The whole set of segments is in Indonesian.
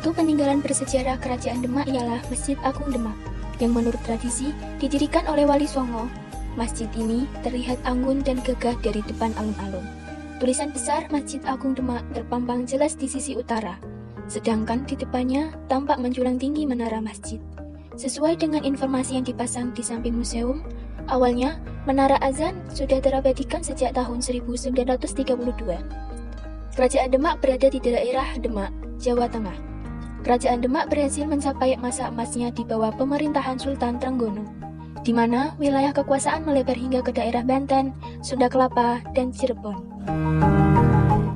satu peninggalan bersejarah Kerajaan Demak ialah Masjid Agung Demak, yang menurut tradisi didirikan oleh Wali Songo. Masjid ini terlihat anggun dan gagah dari depan alun-alun. Tulisan besar Masjid Agung Demak terpampang jelas di sisi utara, sedangkan di depannya tampak menjulang tinggi menara masjid. Sesuai dengan informasi yang dipasang di samping museum, awalnya menara azan sudah terabadikan sejak tahun 1932. Kerajaan Demak berada di daerah Demak, Jawa Tengah. Kerajaan Demak berhasil mencapai masa emasnya di bawah pemerintahan Sultan Trenggono, di mana wilayah kekuasaan melebar hingga ke daerah Banten, Sunda Kelapa, dan Cirebon.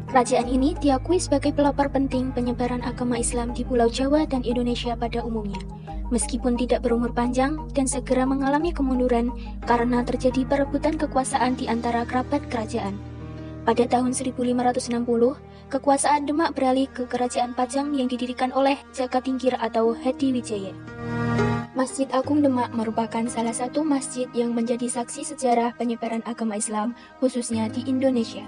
Kerajaan ini diakui sebagai pelopor penting penyebaran agama Islam di Pulau Jawa dan Indonesia pada umumnya, meskipun tidak berumur panjang dan segera mengalami kemunduran karena terjadi perebutan kekuasaan di antara kerabat kerajaan. Pada tahun 1560, kekuasaan Demak beralih ke Kerajaan Pajang yang didirikan oleh Jakatingkir atau Hadiwijaya. Masjid Agung Demak merupakan salah satu masjid yang menjadi saksi sejarah penyebaran agama Islam, khususnya di Indonesia.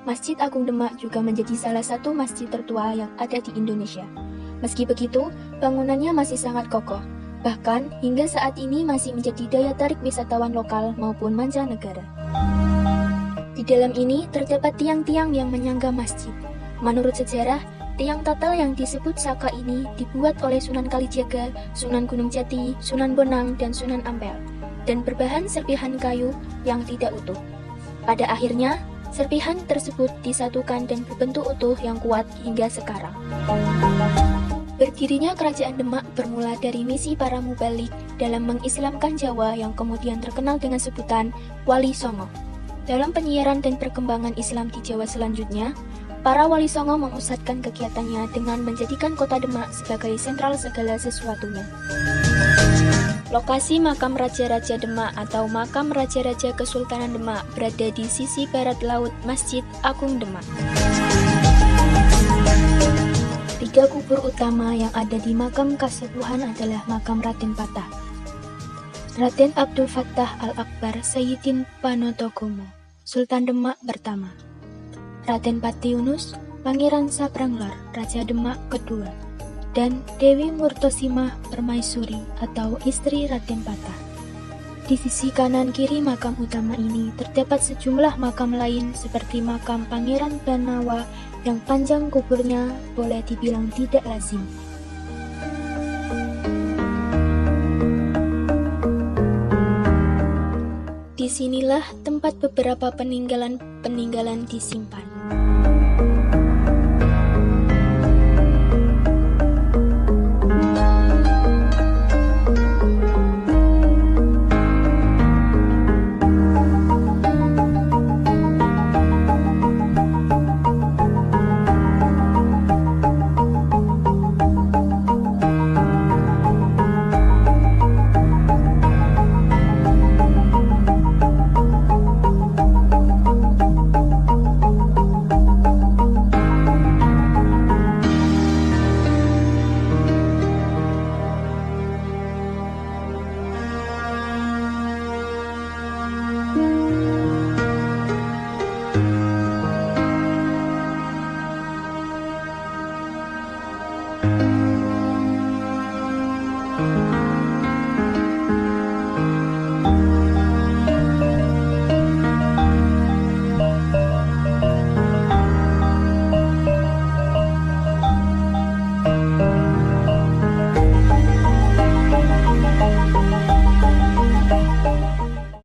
Masjid Agung Demak juga menjadi salah satu masjid tertua yang ada di Indonesia. Meski begitu, bangunannya masih sangat kokoh. Bahkan, hingga saat ini masih menjadi daya tarik wisatawan lokal maupun mancanegara. Di dalam ini terdapat tiang-tiang yang menyangga masjid. Menurut sejarah, tiang tatal yang disebut Saka ini dibuat oleh Sunan Kalijaga, Sunan Gunung Jati, Sunan Bonang, dan Sunan Ampel, dan berbahan serpihan kayu yang tidak utuh. Pada akhirnya, serpihan tersebut disatukan dan berbentuk utuh yang kuat hingga sekarang. Berdirinya Kerajaan Demak bermula dari misi para mubalik dalam mengislamkan Jawa yang kemudian terkenal dengan sebutan Wali Songo. Dalam penyiaran dan perkembangan Islam di Jawa selanjutnya, para Wali Songo memusatkan kegiatannya dengan menjadikan kota Demak sebagai sentral segala sesuatunya. Lokasi makam Raja-Raja Demak atau makam Raja-Raja Kesultanan Demak berada di sisi barat laut Masjid Agung Demak. Tiga kubur utama yang ada di makam Kasepuhan adalah makam Raden Patah, Raden Abdul Fattah Al-Akbar Sayyidin Panotogomo, Sultan Demak pertama, Raden Pati Yunus, Pangeran Sapranglar, Raja Demak kedua, dan Dewi Murtosimah Permaisuri atau istri Raden Patah. Di sisi kanan kiri makam utama ini terdapat sejumlah makam lain seperti makam Pangeran Banawa yang panjang kuburnya boleh dibilang tidak lazim. Disinilah tempat beberapa peninggalan disimpan.